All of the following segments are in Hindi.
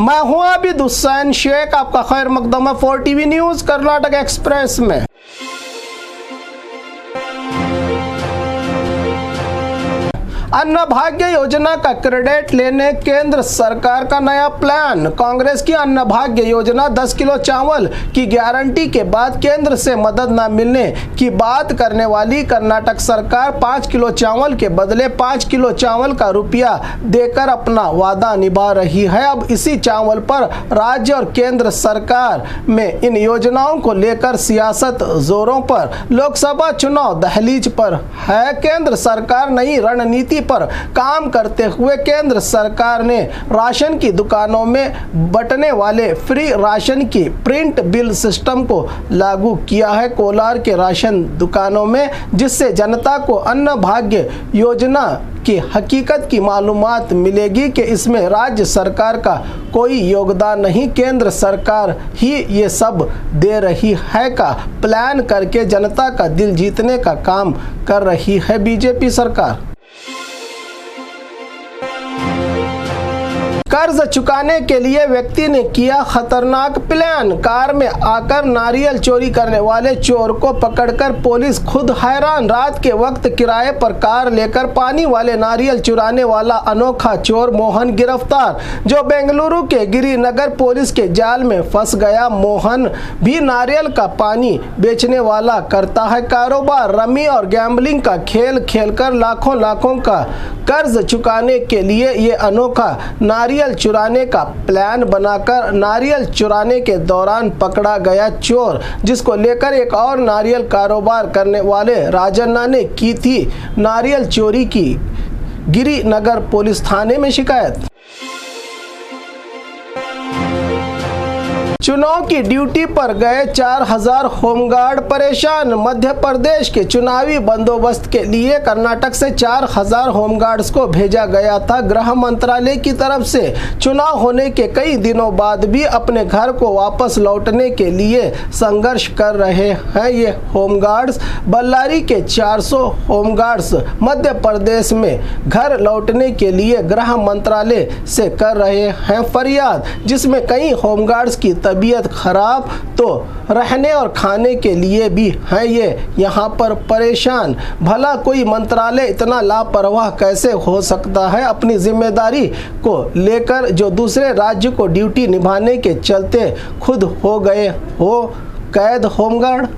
मैं हूं आबिद हुसैन शेख, आपका खैर मकदम है 4 टीवी न्यूज कर्नाटक एक्सप्रेस में। अन्न भाग्य योजना का क्रेडिट लेने केंद्र सरकार का नया प्लान। कांग्रेस की अन्न भाग्य योजना 10 किलो चावल की गारंटी के बाद केंद्र से मदद न मिलने की बात करने वाली कर्नाटक सरकार 5 किलो चावल के बदले 5 किलो चावल का रुपया देकर अपना वादा निभा रही है। अब इसी चावल पर राज्य और केंद्र सरकार में इन योजनाओं को लेकर सियासत जोरों पर। लोकसभा चुनाव दहलीज पर है। केंद्र सरकार नई रणनीति पर काम करते हुए केंद्र सरकार ने राशन की दुकानों में बंटने वाले फ्री राशन की प्रिंट बिल सिस्टम को लागू किया है कोलार के राशन दुकानों में, जिससे जनता को अन्न भाग्य योजना की हकीकत की मालूमात मिलेगी कि इसमें राज्य सरकार का कोई योगदान नहीं, केंद्र सरकार ही ये सब दे रही है का प्लान करके जनता का दिल जीतने का काम कर रही है बीजेपी सरकार। कर्ज चुकाने के लिए व्यक्ति ने किया खतरनाक प्लान। कार में आकर नारियल चोरी करने वाले चोर को पकड़कर पुलिस खुद हैरान। रात के वक्त किराए पर कार लेकर पानी वाले नारियल चुराने वाला अनोखा चोर मोहन गिरफ्तार, जो बेंगलुरु के गिरिनगर पुलिस के जाल में फंस गया। मोहन भी नारियल का पानी बेचने वाला करता है कारोबार। रमी और गैम्बलिंग का खेल खेलकर लाखों का कर्ज चुकाने के लिए ये अनोखा नारियल चुराने का प्लान बनाकर नारियल चुराने के दौरान पकड़ा गया चोर, जिसको लेकर एक और नारियल कारोबार करने वाले राजन्ना ने की थी नारियल चोरी की गिरिनगर पुलिस थाने में शिकायत। चुनाव की ड्यूटी पर गए 4000 होमगार्ड परेशान। मध्य प्रदेश के चुनावी बंदोबस्त के लिए कर्नाटक से 4000 होमगार्ड्स को भेजा गया था। गृह मंत्रालय की तरफ से चुनाव होने के कई दिनों बाद भी अपने घर को वापस लौटने के लिए संघर्ष कर रहे हैं ये होमगार्ड्स। बल्लारी के 400 होमगार्ड्स मध्य प्रदेश में घर लौटने के लिए गृह मंत्रालय से कर रहे हैं फरियाद, जिसमें कई होमगार्ड्स की तबीयत खराब तो रहने और खाने के लिए भी है ये यहाँ पर परेशान। भला कोई मंत्रालय इतना लापरवाह कैसे हो सकता है अपनी जिम्मेदारी को लेकर, जो दूसरे राज्य को ड्यूटी निभाने के चलते खुद हो गए हो कैद होमगार्ड।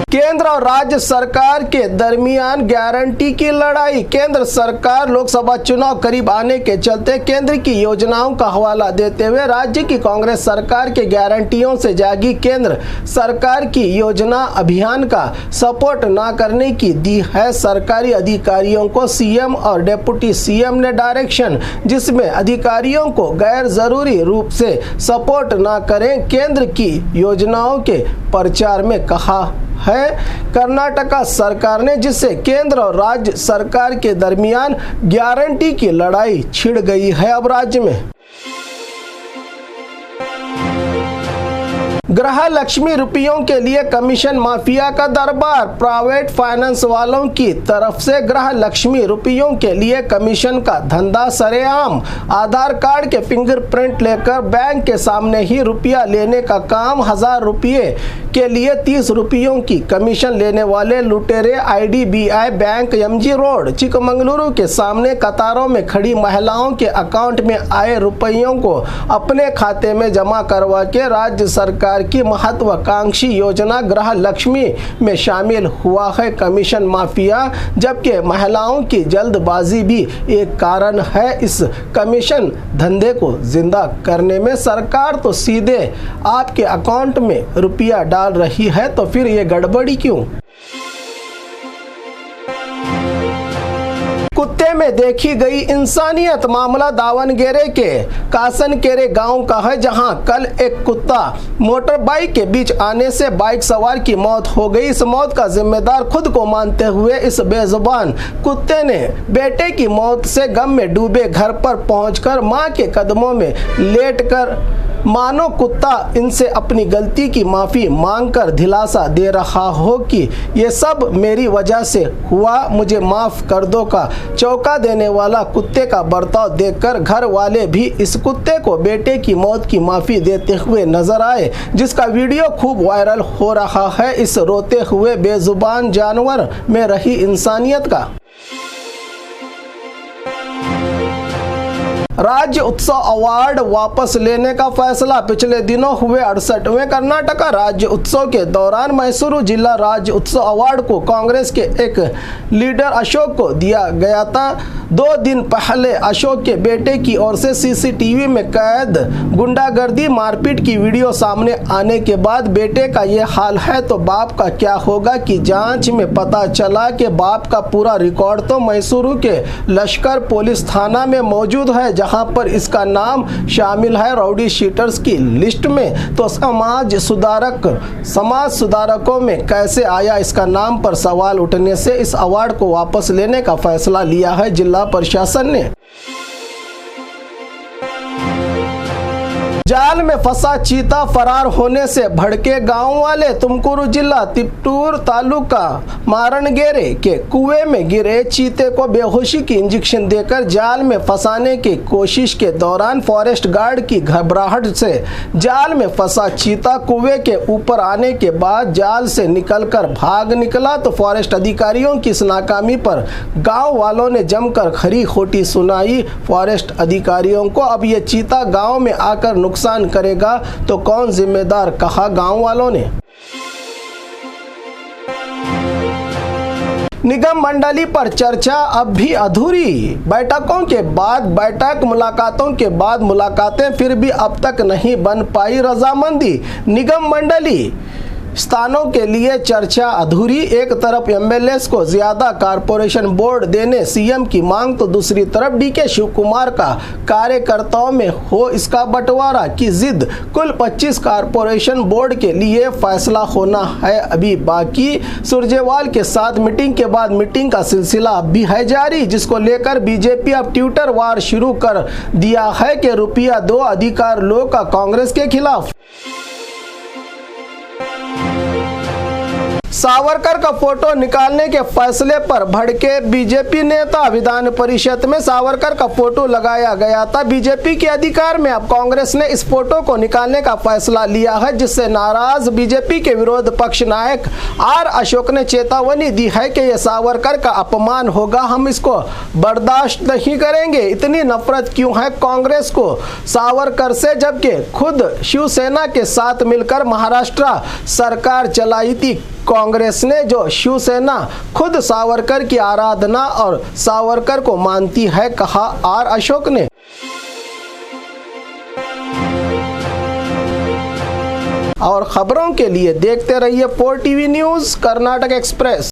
केंद्र और राज्य सरकार के दरमियान गारंटी की लड़ाई। केंद्र सरकार लोकसभा चुनाव करीब आने के चलते केंद्र की योजनाओं का हवाला देते हुए राज्य की कांग्रेस सरकार के गारंटियों से जागी केंद्र सरकार की योजना अभियान का सपोर्ट न करने की दी है सरकारी अधिकारियों को सीएम और डिप्टी सीएम ने डायरेक्शन, जिसमें अधिकारियों को गैर जरूरी रूप से सपोर्ट न करें केंद्र की योजनाओं के प्रचार में कहा है कर्नाटक सरकार ने, जिससे केंद्र और राज्य सरकार के दरमियान गारंटी की लड़ाई छिड़ गई है अब राज्य में। गृह लक्ष्मी रुपयों के लिए कमीशन माफिया का दरबार। प्राइवेट फाइनेंस वालों की तरफ से गृह लक्ष्मी रुपयों के लिए कमीशन का धंधा सरेआम। आधार कार्ड के फिंगरप्रिंट लेकर बैंक के सामने ही रुपया लेने का काम। 1000 रुपये के लिए 30 रुपयों की कमीशन लेने वाले लुटेरे IDBI bank MG road Chikmagaluru के सामने कतारों में खड़ी महिलाओं के अकाउंट में आए रुपयों को अपने खाते में जमा करवा के राज्य सरकार की महत्वाकांक्षी योजना गृह लक्ष्मी में शामिल हुआ है कमीशन माफिया, जबकि महिलाओं की जल्दबाजी भी एक कारण है इस कमीशन धंधे को जिंदा करने में। सरकार तो सीधे आपके अकाउंट में रुपया डाल रही है, तो फिर ये गड़बड़ी क्यों? कुत्ते में देखी गई इंसानियत। मामला दावणगेरे के कासनकेरे गांव का है, जहां कल एक कुत्ता मोटर बाइक के बीच आने से बाइक सवार की मौत हो गई। इस मौत का जिम्मेदार खुद को मानते हुए इस बेजुबान कुत्ते ने बेटे की मौत से गम में डूबे घर पर पहुंचकर मां के कदमों में लेटकर मानो कुत्ता इनसे अपनी गलती की माफ़ी मांगकर दिलासा दे रहा हो कि ये सब मेरी वजह से हुआ, मुझे माफ़ कर दो का चौंका देने वाला कुत्ते का बर्ताव देखकर घर वाले भी इस कुत्ते को बेटे की मौत की माफ़ी देते हुए नजर आए, जिसका वीडियो खूब वायरल हो रहा है। इस रोते हुए बेजुबान जानवर में रही इंसानियत का। राज्य उत्सव अवार्ड वापस लेने का फैसला। पिछले दिनों हुए 68वें कर्नाटक राज्य उत्सव के दौरान मैसूरू जिला राज्य उत्सव अवार्ड को कांग्रेस के एक लीडर अशोक को दिया गया था। 2 दिन पहले अशोक के बेटे की ओर से सीसीटीवी में कैद गुंडागर्दी मारपीट की वीडियो सामने आने के बाद बेटे का ये हाल है तो बाप का क्या होगा की जांच में पता चला कि बाप का पूरा रिकॉर्ड तो मैसूरू के लश्कर पुलिस थाना में मौजूद है, जहां पर इसका नाम शामिल है राउडी शीटर्स की लिस्ट में। तो समाज सुधारकों में कैसे आया इसका नाम पर सवाल उठने से इस अवार्ड को वापस लेने का फैसला लिया है जिला प्रशासन ने। जाल में फंसा चीता फरार होने से भड़के गांव वाले। तुमकुरू जिला तिपटूर तालुका मारणगेरे के कुएं में गिरे चीते को बेहोशी की इंजेक्शन देकर जाल में फंसाने की कोशिश के दौरान फॉरेस्ट गार्ड की घबराहट से जाल में फंसा चीता कुएं के ऊपर आने के बाद जाल से निकलकर भाग निकला तो फॉरेस्ट अधिकारियों की इस नाकामी पर गांव वालों ने जमकर खरी खोटी सुनाई फॉरेस्ट अधिकारियों को। अब ये चीता गांव में आकर नुकसान करेगा तो कौन जिम्मेदार, कहा गांव वालों ने। निगम मंडली पर चर्चा अब भी अधूरी। बैठकों के बाद मुलाकातों के बाद मुलाकातें, फिर भी अब तक नहीं बन पाई रजामंदी। निगम मंडली स्थानों के लिए चर्चा अधूरी। एक तरफ एमएलएस को ज्यादा कारपोरेशन बोर्ड देने सीएम की मांग तो दूसरी तरफ डीके शिव कुमार का कार्यकर्ताओं में हो इसका बंटवारा की जिद। कुल 25 कारपोरेशन बोर्ड के लिए फैसला होना है अभी बाकी। सुरजेवाल के साथ मीटिंग के बाद मीटिंग का सिलसिला अब भी है जारी, जिसको लेकर बीजेपी अब ट्विटर वार शुरू कर दिया है कि रुपया 2 अधिकार लो का कांग्रेस के खिलाफ। सावरकर का फोटो निकालने के फैसले पर भड़के बीजेपी नेता। विधान परिषद में सावरकर का फोटो लगाया गया था। बीजेपी के अधिकार में अब कांग्रेस ने इस फोटो को निकालने का फैसला लिया है, जिससे नाराज बीजेपी के विरोध पक्ष नायक आर अशोक ने चेतावनी दी है कि यह सावरकर का अपमान होगा, हम इसको बर्दाश्त नहीं करेंगे। इतनी नफरत क्यों है कांग्रेस को सावरकर से, जबकि खुद शिवसेना के साथ मिलकर महाराष्ट्र सरकार चलाई थी कांग्रेस ने, जो शिवसेना खुद सावरकर की आराधना और सावरकर को मानती है, कहा आर अशोक ने। और खबरों के लिए देखते रहिए 4 टीवी न्यूज़ कर्नाटक एक्सप्रेस।